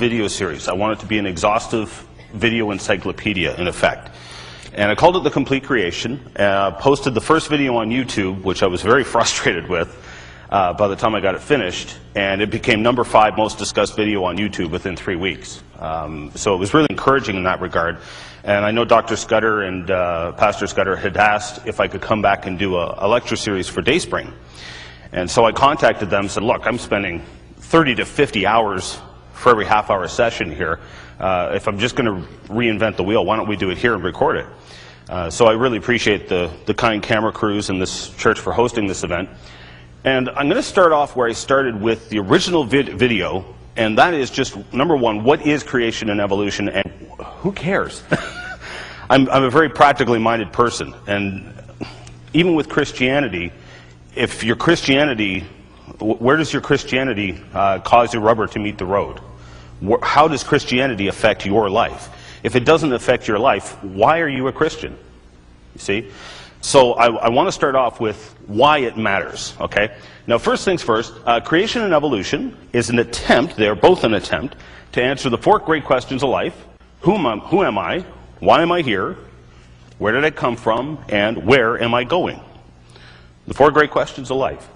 video series. I want it to be an exhaustive video encyclopedia, in effect. And I called it The Complete Creation. Posted the first video on YouTube, which I was very frustrated with by the time I got it finished, and it became number 5 most discussed video on YouTube within 3 weeks. So it was really encouraging in that regard. And I know Dr. Scudder and Pastor Scudder had asked if I could come back and do a lecture series for Dayspring. And so I contacted them and said, look, I'm spending 30 to 50 hours for every half-hour session here. If I'm just going to reinvent the wheel, why don't we do it here and record it? So I really appreciate the kind camera crews and this church for hosting this event. And I'm going to start off where I started with the original video, and that is just, number 1, what is creation and evolution, and who cares? I'm a very practically minded person, and even with Christianity, if your Christianity, where does your Christianity cause your rubber to meet the road? How does Christianity affect your life? If it doesn't affect your life, why are you a Christian? You see? So I want to start off with why it matters, okay? Now, first things first, creation and evolution is an attempt, they're both an attempt, to answer the 4 great questions of life. Who am I? Why am I here? Where did I come from? And where am I going? The 4 great questions of life.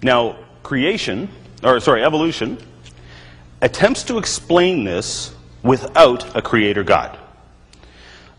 Now, evolution attempts to explain this without a creator God.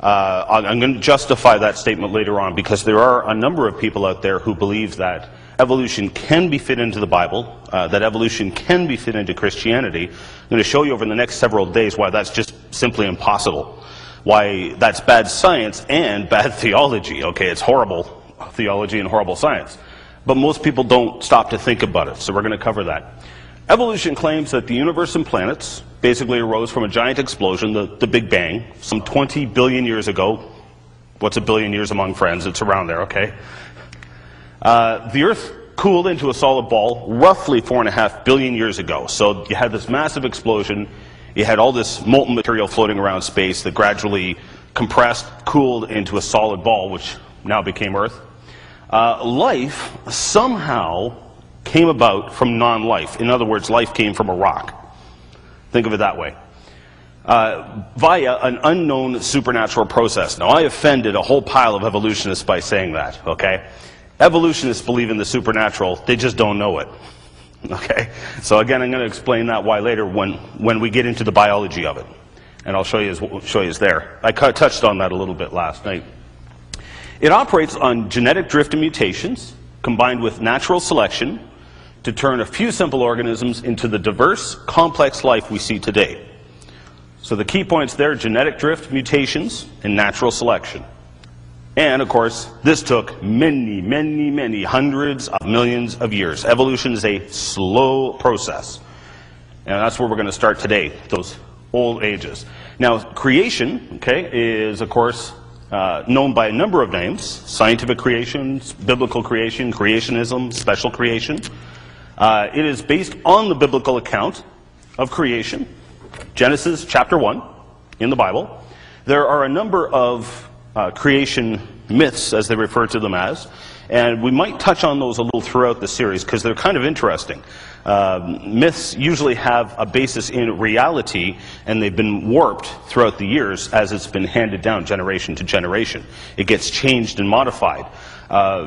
I'm going to justify that statement later on, because there are a number of people out there who believe that evolution can be fit into the Bible, that evolution can be fit into Christianity. I'm going to show you over the next several days why that's just simply impossible. Why that's bad science and bad theology. Okay, it's horrible theology and horrible science. But most people don't stop to think about it, so we're going to cover that. Evolution claims that the universe and planets basically arose from a giant explosion, the Big Bang, some 20 billion years ago. What's a billion years among friends? It's around there, okay? The Earth cooled into a solid ball roughly 4.5 billion years ago. So you had this massive explosion. You had all this molten material floating around space that gradually compressed, cooled into a solid ball, which now became Earth. Life somehow came about from non-life. In other words, life came from a rock. Think of it that way. Via an unknown supernatural process. Now, I offended a whole pile of evolutionists by saying that, okay? Evolutionists believe in the supernatural, they just don't know it. Okay? So again, I'm going to explain that why later when we get into the biology of it. And I'll show you there. I touched on that a little bit last night. It operates on genetic drift and mutations, combined with natural selection, to turn a few simple organisms into the diverse, complex life we see today. So the key points there: genetic drift, mutations, and natural selection. And, of course, this took many, many, many hundreds of millions of years. Evolution is a slow process. And that's where we're going to start today, those old ages. Now, creation, okay, is, of course, known by a number of names: scientific creation, biblical creation, creationism, special creation. It is based on the biblical account of creation, Genesis chapter 1 in the Bible. There are a number of creation myths, as they refer to them as, and we might touch on those a little throughout the series because they're kind of interesting. Myths usually have a basis in reality, and they've been warped throughout the years as it's been handed down generation to generation. It gets changed and modified.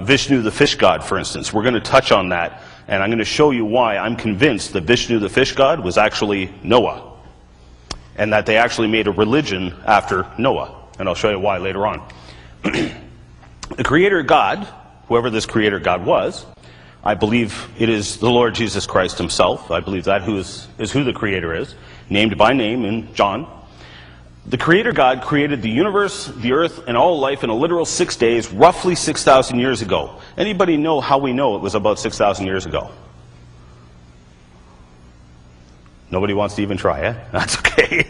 Vishnu the fish god, for instance, we're going to touch on that, and I'm going to show you why I'm convinced that Vishnu the fish god was actually Noah, and that they actually made a religion after Noah, and I'll show you why later on. The creator God, whoever this creator God was, I believe it is the Lord Jesus Christ himself. I believe that is who the creator is, named by name in John. The creator God created the universe, the earth, and all life in a literal 6 days, roughly 6,000 years ago. Anybody know how we know it was about 6,000 years ago? Nobody wants to even try, eh? That's okay.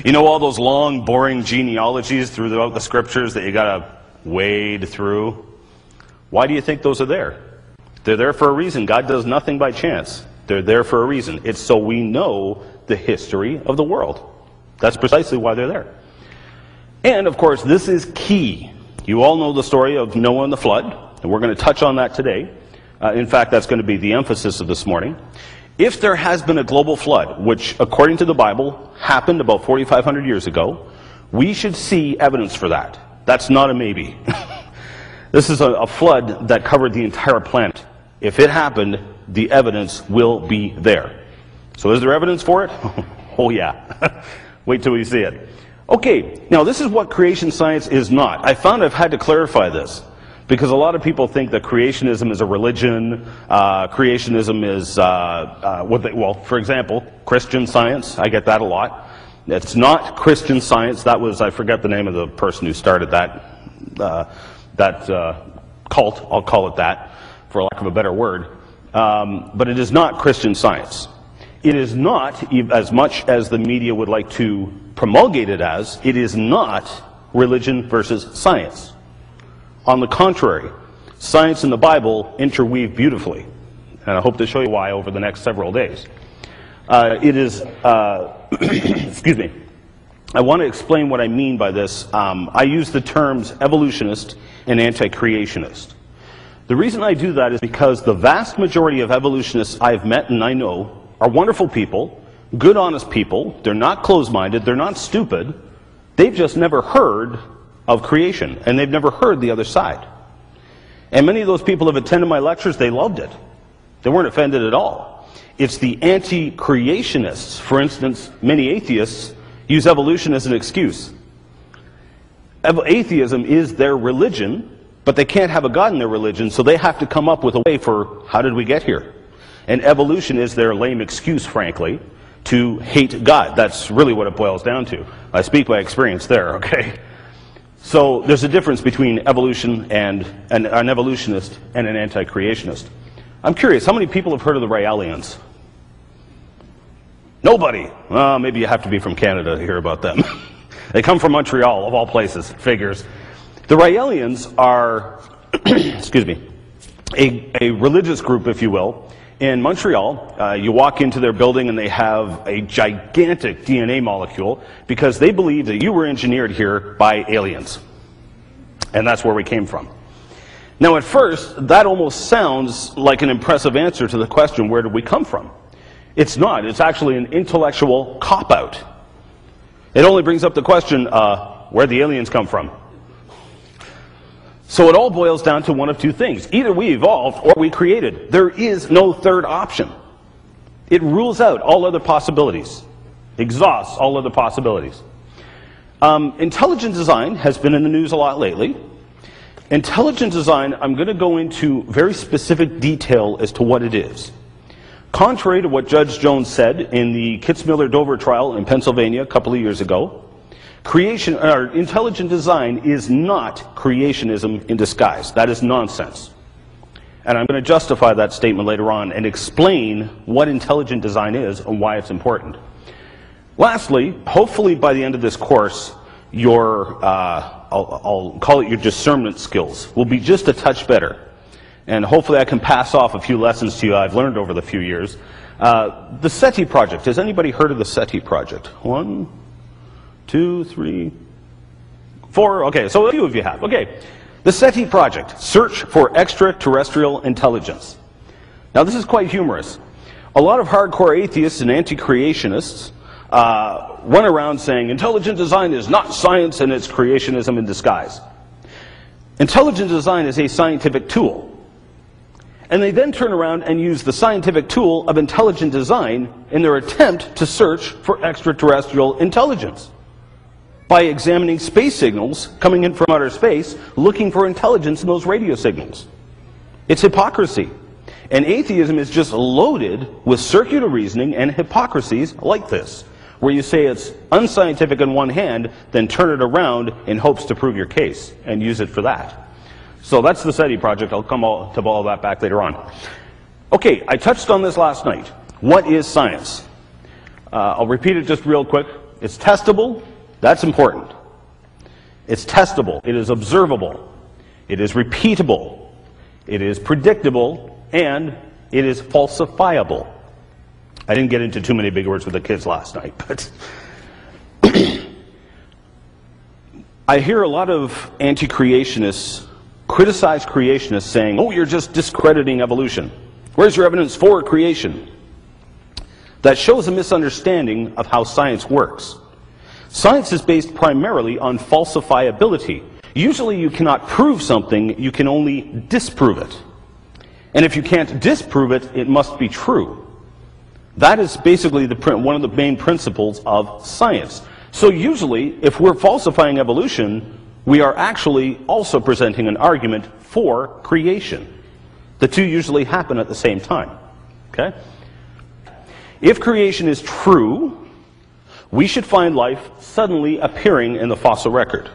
You know all those long, boring genealogies throughout the scriptures that you gotta wade through? Why do you think those are there? They're there for a reason. God does nothing by chance. They're there for a reason. It's so we know the history of the world. That's precisely why they're there. And, of course, this is key. You all know the story of Noah and the flood, and we're going to touch on that today. In fact, that's going to be the emphasis of this morning. If there has been a global flood, which according to the Bible happened about 4,500 years ago, we should see evidence for that. That's not a maybe. This is a flood that covered the entire planet. If it happened, the evidence will be there. So is there evidence for it? Oh yeah. Wait till we see it. Okay, now this is what creation science is not. I found I've had to clarify this, because a lot of people think that creationism is a religion, creationism is, well, for example, Christian science. I get that a lot. It's not Christian science. That was, I forget the name of the person who started that cult, I'll call it that, for lack of a better word. But it is not Christian science. It is not, as much as the media would like to promulgate it as, it is not religion versus science. On the contrary, science and the Bible interweave beautifully. And I hope to show you why over the next several days. It is, excuse me, I want to explain what I mean by this. I use the terms evolutionist and anti-creationist. The reason I do that is because the vast majority of evolutionists I've met and I know are wonderful people, good, honest people. They're not closed-minded, they're not stupid. They've just never heard of creation, and they've never heard the other side. And many of those people have attended my lectures, they loved it. They weren't offended at all. It's the anti-creationists, for instance, many atheists use evolution as an excuse. Atheism is their religion, but they can't have a God in their religion, so they have to come up with a way for how did we get here? And evolution is their lame excuse, frankly, to hate God. That's really what it boils down to. I speak by experience there, okay? So there's a difference between evolution and an evolutionist and an anti-creationist. I'm curious, how many people have heard of the Raelians? Nobody. Well, maybe you have to be from Canada to hear about them. They come from Montreal, of all places, figures. The Raelians are, excuse me, a religious group, if you will. In Montreal, you walk into their building and they have a gigantic DNA molecule because they believe that you were engineered here by aliens. And that's where we came from. Now at first, that almost sounds like an impressive answer to the question, where did we come from? It's not. It's actually an intellectual cop-out. It only brings up the question, where'd the aliens come from? So it all boils down to one of two things. Either we evolved or we created. There is no third option. It rules out all other possibilities. Exhausts all other possibilities. Intelligent design has been in the news a lot lately. Intelligent design, I'm going to go into very specific detail as to what it is. Contrary to what Judge Jones said in the Kitzmiller-Dover trial in Pennsylvania a couple of years ago, intelligent design is not creationism in disguise. That is nonsense. And I'm going to justify that statement later on and explain what intelligent design is and why it's important. Lastly, hopefully by the end of this course, your, I'll call it your discernment skills, will be just a touch better. And hopefully I can pass off a few lessons to you I've learned over the few years. The SETI project. Has anybody heard of the SETI project? 1, 2, 3, 4. Okay, so a few of you have. Okay. The SETI project, Search for Extraterrestrial Intelligence. Now this is quite humorous. A lot of hardcore atheists and anti-creationists run around saying intelligent design is not science and it's creationism in disguise. Intelligent design is a scientific tool. And they then turn around and use the scientific tool of intelligent design in their attempt to search for extraterrestrial intelligence by examining space signals coming in from outer space, looking for intelligence in those radio signals. It's hypocrisy. And atheism is just loaded with circular reasoning and hypocrisies like this, where you say it's unscientific on one hand, then turn it around in hopes to prove your case and use it for that. So that's the SETI project. I'll come to all that back later on. Okay, I touched on this last night. What is science? I'll repeat it just real quick. It's testable. That's important. It's testable. It is observable. It is repeatable. It is predictable. And it is falsifiable. I didn't get into too many big words with the kids last night, but I hear a lot of anti-creationists criticize creationists saying, oh, you're just discrediting evolution. Where's your evidence for creation? that shows a misunderstanding of how science works. Science is based primarily on falsifiability. Usually you cannot prove something, you can only disprove it. And if you can't disprove it, it must be true. That is basically one of the main principles of science. So usually, if we're falsifying evolution, we are actually also presenting an argument for creation. The two usually happen at the same time. Okay? If creation is true, we should find life suddenly appearing in the fossil record.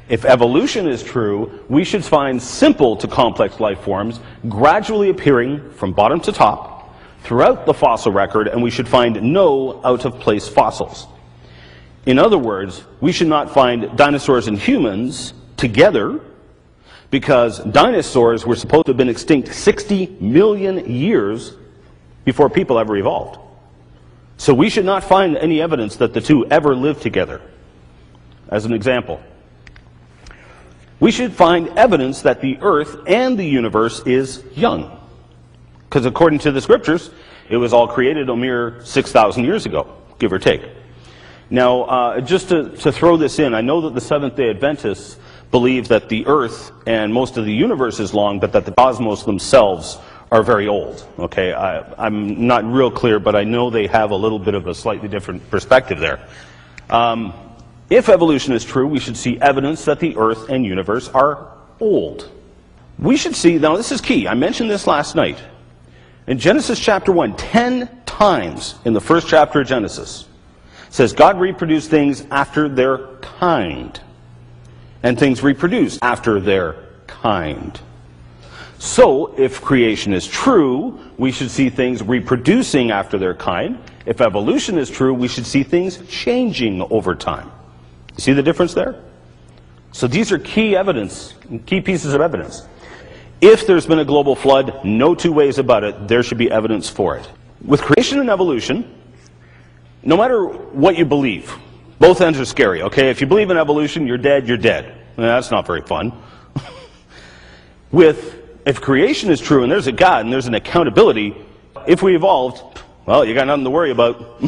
If evolution is true, we should find simple to complex life forms gradually appearing from bottom to top throughout the fossil record, and we should find no out-of-place fossils. In other words, we should not find dinosaurs and humans together, because dinosaurs were supposed to have been extinct 60 million years before people ever evolved. So we should not find any evidence that the two ever lived together. As an example, we should find evidence that the earth and the universe is young. Because according to the scriptures, it was all created a mere 6,000 years ago, give or take. Now, just to throw this in, I know that the Seventh-day Adventists believe that the earth and most of the universe is long, but that the cosmos themselves are very old. Okay, I'm not real clear, but I know they have a little bit of a slightly different perspective there. If evolution is true, we should see evidence that the earth and universe are old. We should see, now this is key, I mentioned this last night. In Genesis chapter 1, 10 times in the first chapter of Genesis, it says God reproduced things after their kind. And things reproduced after their kind. So, if creation is true, we should see things reproducing after their kind. If evolution is true, we should see things changing over time. You see the difference there? So these are key evidence, key pieces of evidence. If there's been a global flood, no two ways about it, there should be evidence for it. With creation and evolution, no matter what you believe, both ends are scary, okay? If you believe in evolution, you're dead, you're dead. Well, that's not very fun. If creation is true and there's a God and there's an accountability, if we evolved, well, you got nothing to worry about.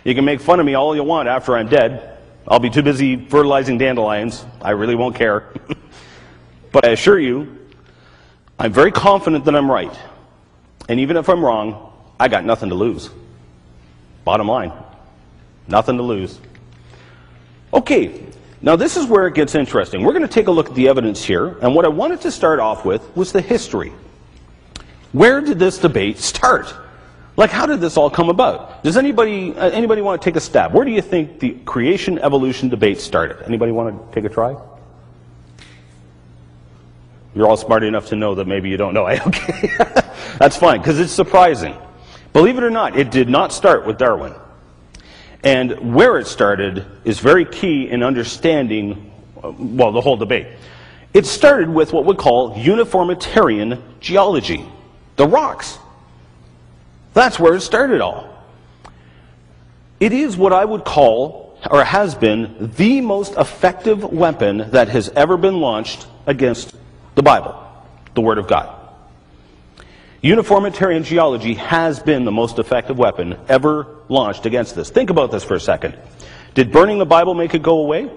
You can make fun of me all you want after I'm dead. I'll be too busy fertilizing dandelions. I really won't care. But I assure you, I'm very confident that I'm right. And even if I'm wrong, I got nothing to lose. Bottom line, nothing to lose. Okay, now this is where it gets interesting. We're going to take a look at the evidence here, and what I wanted to start off with was the history. Where did this debate start? Like, how did this all come about? Does anybody want to take a stab? Where do you think the creation-evolution debate started? Anybody want to take a try? You're all smart enough to know that maybe you don't know. Okay, that's fine, because it's surprising. Believe it or not, it did not start with Darwin. And where it started is very key in understanding, well, the whole debate. It started with what we call uniformitarian geology, the rocks. That's where it started all. It is what I would call, or has been, the most effective weapon that has ever been launched against the Bible, the Word of God. Uniformitarian geology has been the most effective weapon ever launched against this. Think about this for a second. Did burning the Bible make it go away?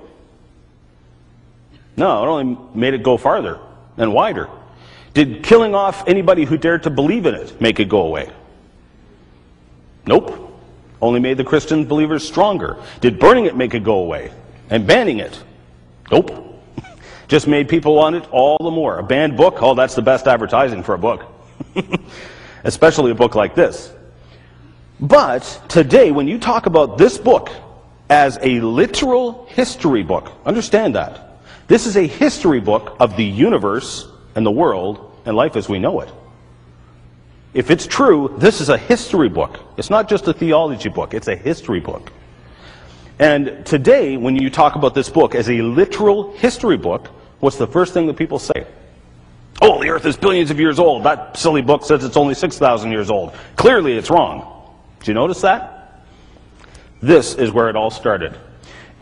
No, it only made it go farther and wider. Did killing off anybody who dared to believe in it make it go away? Nope. Only made the Christian believers stronger. Did burning it make it go away? And banning it? Nope. Just made people want it all the more. A banned book? Oh, that's the best advertising for a book. Especially a book like this. But today, when you talk about this book as a literal history book, understand that. This is a history book of the universe and the world and life as we know it. If it's true, this is a history book. It's not just a theology book, it's a history book. And today, when you talk about this book as a literal history book, what's the first thing that people say? Oh, the earth is billions of years old. That silly book says it's only 6,000 years old. Clearly it's wrong. Did you notice that? This is where it all started.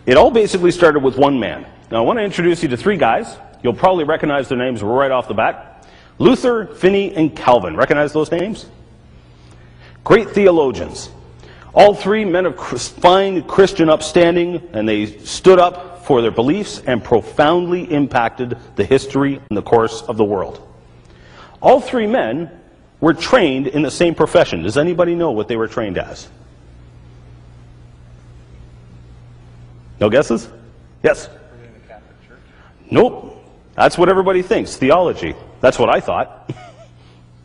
It all basically started with one man. Now I want to introduce you to three guys. You'll probably recognize their names right off the bat. Luther, Finney, and Calvin. Recognize those names? Great theologians. All three men of fine Christian upstanding, and they stood up for their beliefs and profoundly impacted the history and the course of the world. All three men were trained in the same profession. Does anybody know what they were trained as? No guesses? Yes? In the Catholic Church? Nope. That's what everybody thinks. Theology. That's what I thought.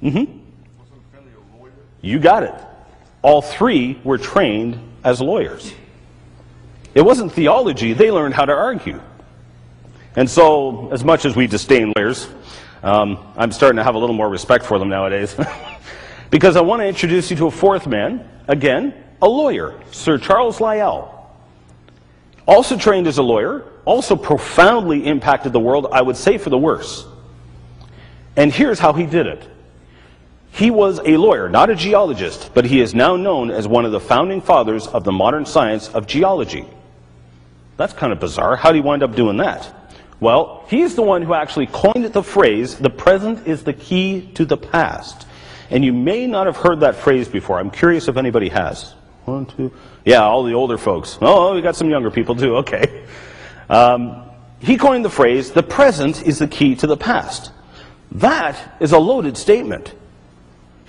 Wasn't Finley a lawyer? You got it. All three were trained as lawyers. It wasn't theology. They learned how to argue. And so, as much as we disdain lawyers, I'm starting to have a little more respect for them nowadays. Because I want to introduce you to a fourth man, again, a lawyer, Sir Charles Lyell. Also trained as a lawyer, also profoundly impacted the world, I would say for the worse. And here's how he did it. He was a lawyer, not a geologist, but he is now known as one of the founding fathers of the modern science of geology. That's kind of bizarre. How did he wind up doing that? Well, he's the one who actually coined the phrase, the present is the key to the past. And you may not have heard that phrase before. I'm curious if anybody has. One, two. Yeah, all the older folks. Oh, we got some younger people too. Okay. He coined the phrase, the present is the key to the past. That is a loaded statement.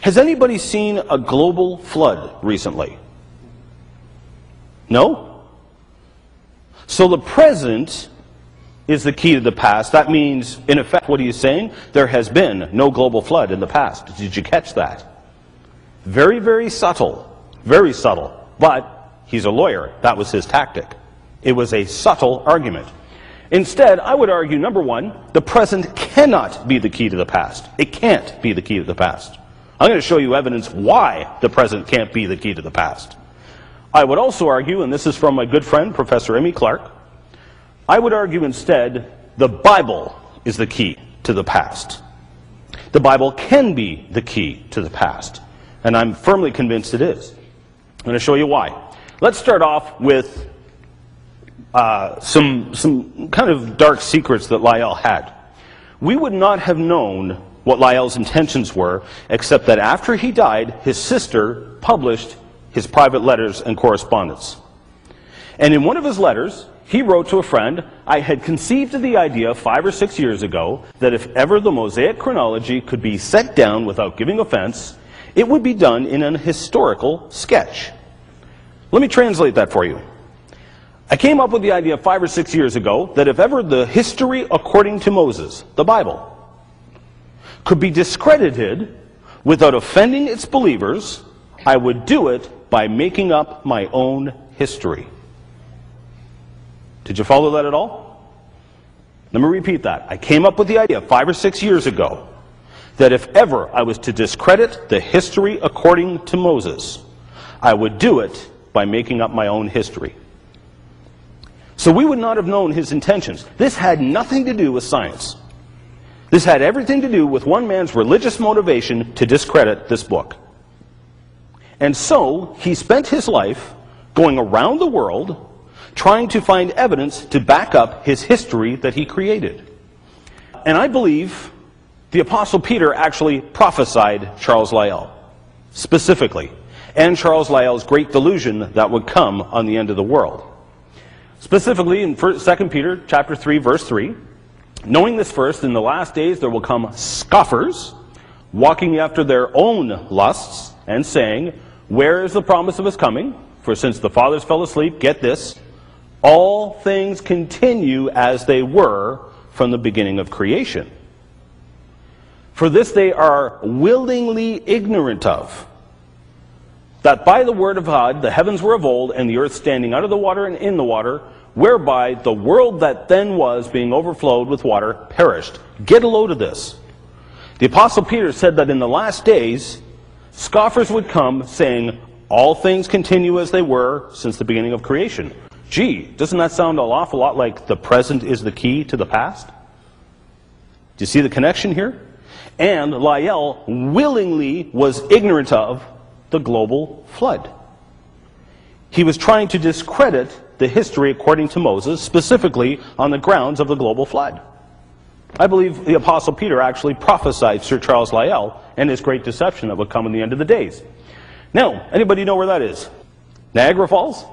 Has anybody seen a global flood recently? No? So the present is the key to the past. That means, in effect, what are you saying? There has been no global flood in the past. Did you catch that? Very, very subtle. Very subtle. But he's a lawyer. That was his tactic. It was a subtle argument. Instead, I would argue, number one, the present cannot be the key to the past. It can't be the key to the past. I'm going to show you evidence why the present can't be the key to the past. I would also argue, and this is from my good friend, Professor Emmy Clark, I would argue instead the Bible is the key to the past. The Bible can be the key to the past, and I'm firmly convinced it is. I'm going to show you why. Let's start off with some kind of dark secrets that Lyell had. We would not have known what Lyell's intentions were, except that after he died, his sister published his private letters and correspondence. And in one of his letters, he wrote to a friend, I had conceived of the idea 5 or 6 years ago that if ever the Mosaic chronology could be set down without giving offense, it would be done in an historical sketch. Let me translate that for you. I came up with the idea 5 or 6 years ago that if ever the history according to Moses, the Bible, could be discredited without offending its believers, I would do it by making up my own history. Did you follow that at all? Let me repeat that. I came up with the idea 5 or 6 years ago that if ever I was to discredit the history according to Moses, I would do it by making up my own history. So we would not have known his intentions. This had nothing to do with science. This had everything to do with one man's religious motivation to discredit this book. And so he spent his life going around the world trying to find evidence to back up his history that he created. And I believe the Apostle Peter actually prophesied Charles Lyell, specifically, and Charles Lyell's great delusion that would come on the end of the world. Specifically in 2 Peter chapter 3, verse 3, knowing this first, in the last days there will come scoffers, walking after their own lusts, and saying, where is the promise of his coming? For since the fathers fell asleep, get this, all things continue as they were from the beginning of creation. For this they are willingly ignorant of, that by the word of God the heavens were of old, and the earth standing out of the water and in the water, whereby the world that then was, being overflowed with water, perished. Get a load of this. The Apostle Peter said that in the last days, scoffers would come saying, all things continue as they were since the beginning of creation. Gee, doesn't that sound an awful lot like the present is the key to the past? Do you see the connection here? And Lyell willingly was ignorant of the global flood. He was trying to discredit the history according to Moses, specifically on the grounds of the global flood. I believe the Apostle Peter actually prophesied Sir Charles Lyell and his great deception that would come in the end of the days. Now, anybody know where that is? Niagara Falls?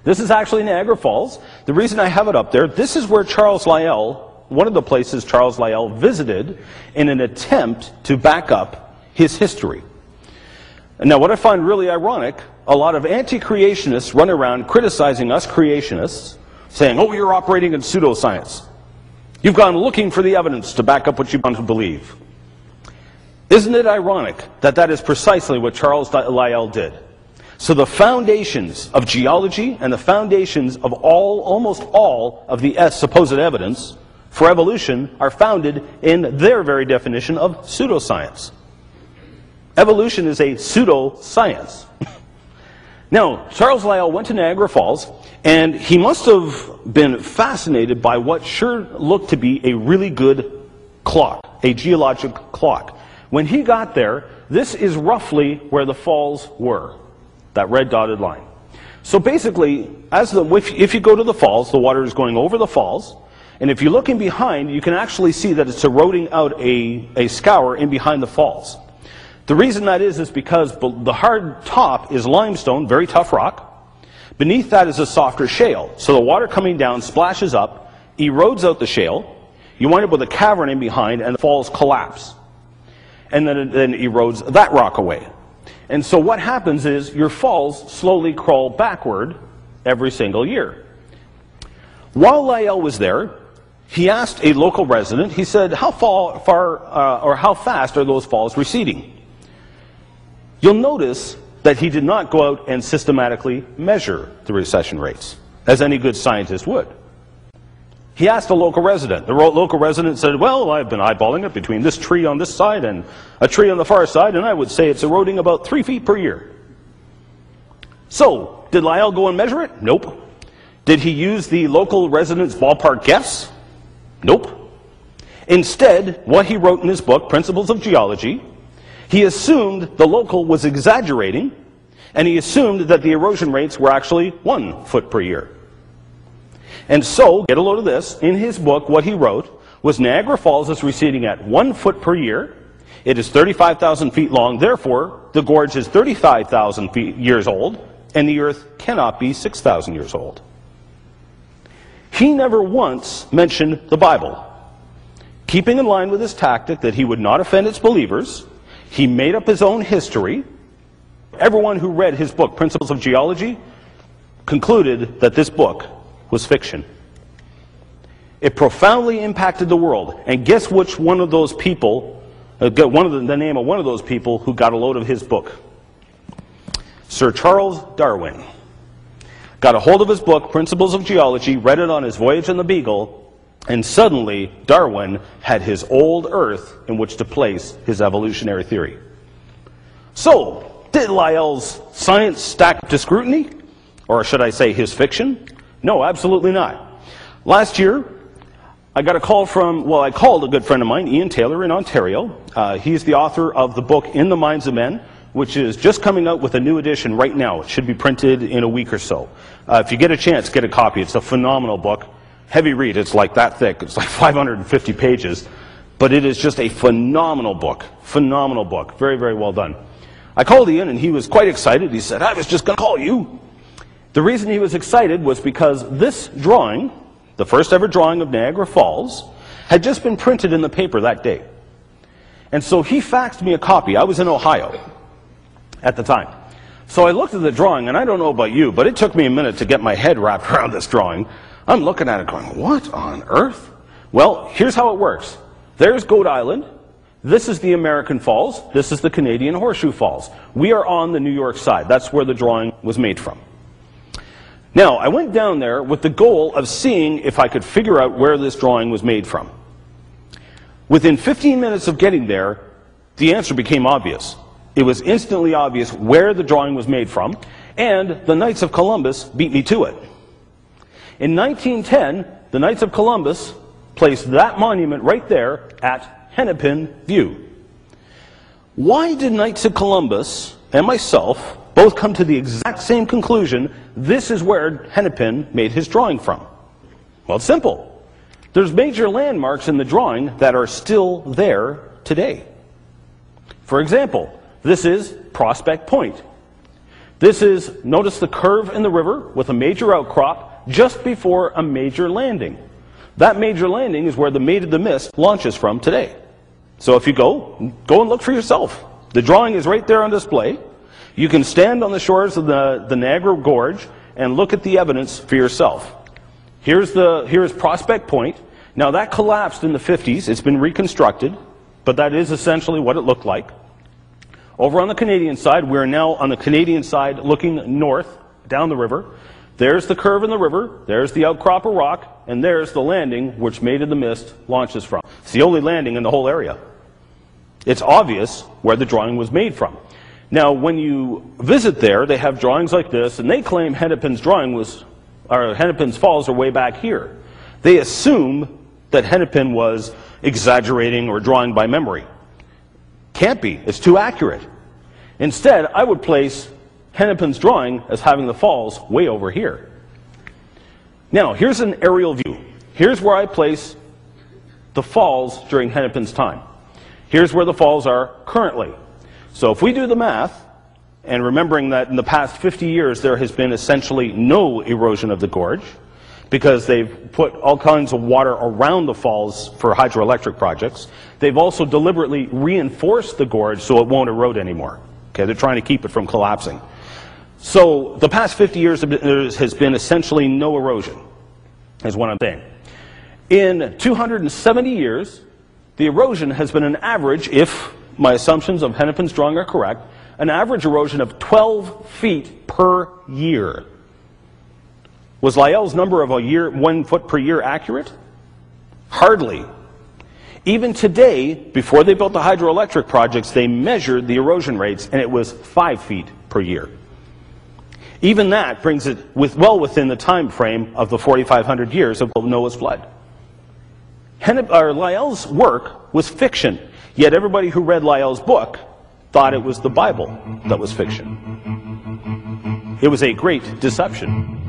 This is actually Niagara Falls. The reason I have it up there, this is where Charles Lyell, one of the places Charles Lyell visited in an attempt to back up his history. Now, what I find really ironic, a lot of anti-creationists run around criticizing us creationists, saying, oh, you're operating in pseudoscience. You've gone looking for the evidence to back up what you want to believe. Isn't it ironic that that is precisely what Charles Lyell did? So the foundations of geology and the foundations of almost all of the supposed evidence for evolution are founded in their very definition of pseudoscience. Evolution is a pseudoscience. Now, Charles Lyell went to Niagara Falls, and he must have been fascinated by what sure looked to be a really good clock, a geologic clock. When he got there, this is roughly where the falls were, that red dotted line. So basically, if you go to the falls, the water is going over the falls, and if you look in behind, you can actually see that it's eroding out a scour in behind the falls. The reason that is because the hard top is limestone, very tough rock. Beneath that is a softer shale. So the water coming down splashes up, erodes out the shale. You wind up with a cavern in behind, and the falls collapse. And then it erodes that rock away. And so what happens is your falls slowly crawl backward every single year. While Lyell was there, he asked a local resident, he said, how fast are those falls receding? You'll notice that he did not go out and systematically measure the recession rates, as any good scientist would. He asked a local resident. The local resident said, well, I've been eyeballing it between this tree on this side and a tree on the far side, and I would say it's eroding about 3 feet per year. So, did Lyell go and measure it? Nope. Did he use the local resident's ballpark guess? Nope. Instead, what he wrote in his book, Principles of Geology, he assumed the local was exaggerating, and he assumed that the erosion rates were actually 1 foot per year. And so, get a load of this, in his book, what he wrote was Niagara Falls is receding at 1 foot per year. It is 35,000 feet long, therefore, the gorge is 35,000 years old, and the earth cannot be 6,000 years old. He never once mentioned the Bible. Keeping in line with his tactic that he would not offend its believers, he made up his own history. Everyone who read his book, Principles of Geology, concluded that this book was fiction. It profoundly impacted the world. And guess which one of those people, the name of one of those people who got a load of his book? Sir Charles Darwin. Got a hold of his book, Principles of Geology, read it on his voyage on the Beagle, and suddenly Darwin had his old Earth in which to place his evolutionary theory. So, did Lyell's science stack up to scrutiny? Or should I say his fiction? No, absolutely not. Last year, I got a call from, well, I called a good friend of mine, Ian Taylor in Ontario. He's the author of the book In the Minds of Men, which is just coming out with a new edition right now. It should be printed in a week or so. If you get a chance, get a copy. It's a phenomenal book. Heavy read. It's like that thick. It's like 550 pages. But it is just a phenomenal book. Phenomenal book. Very, very well done. I called Ian, and he was quite excited. He said, I was just going to call you. The reason he was excited was because this drawing, the first ever drawing of Niagara Falls, had just been printed in the paper that day. And so he faxed me a copy. I was in Ohio at the time. So I looked at the drawing, and I don't know about you, but it took me a minute to get my head wrapped around this drawing. I'm looking at it going, what on earth? Well, here's how it works. There's Goat Island. This is the American Falls. This is the Canadian Horseshoe Falls. We are on the New York side. That's where the drawing was made from. Now, I went down there with the goal of seeing if I could figure out where this drawing was made from. Within 15 minutes of getting there, the answer became obvious. It was instantly obvious where the drawing was made from, and the Knights of Columbus beat me to it. In 1910, the Knights of Columbus placed that monument right there at Hennepin View. Why did Knights of Columbus and myself both come to the exact same conclusion, this is where Hennepin made his drawing from? Well, it's simple. There's major landmarks in the drawing that are still there today. For example, this is Prospect Point. This is, notice the curve in the river with a major outcrop just before a major landing. That major landing is where the Maid of the Mist launches from today. So if you go and look for yourself. The drawing is right there on display. You can stand on the shores of the Niagara Gorge and look at the evidence for yourself. Here's Prospect Point. Now that collapsed in the 50s. It's been reconstructed, but that is essentially what it looked like. Over on the Canadian side, we're now on the Canadian side looking north down the river. There's the curve in the river, there's the outcrop of rock, and there's the landing which Maid of the Mist launches from. It's the only landing in the whole area. It's obvious where the drawing was made from. Now, when you visit there, they have drawings like this, and they claim Hennepin's Hennepin's Falls are way back here. They assume that Hennepin was exaggerating or drawing by memory. Can't be. It's too accurate. Instead, I would place Hennepin's drawing as having the falls way over here. Now, here's an aerial view. Here's where I place the falls during Hennepin's time. Here's where the falls are currently. So if we do the math, and remembering that in the past 50 years there has been essentially no erosion of the gorge, because they've put all kinds of water around the falls for hydroelectric projects. They've also deliberately reinforced the gorge so it won't erode anymore. Okay, they're trying to keep it from collapsing. So the past 50 years there has been essentially no erosion, is what I'm saying. In 270 years, the erosion has been an average, if my assumptions of Hennepin's drawing are correct, an average erosion of 12 feet per year. Was Lyell's number of 1 foot per year accurate? Hardly. Even today, before they built the hydroelectric projects, they measured the erosion rates, and it was 5 feet per year. Even that brings it well within the time frame of the 4,500 years of Noah's flood. Lyell's work was fiction, yet everybody who read Lyell's book thought it was the Bible that was fiction. It was a great deception.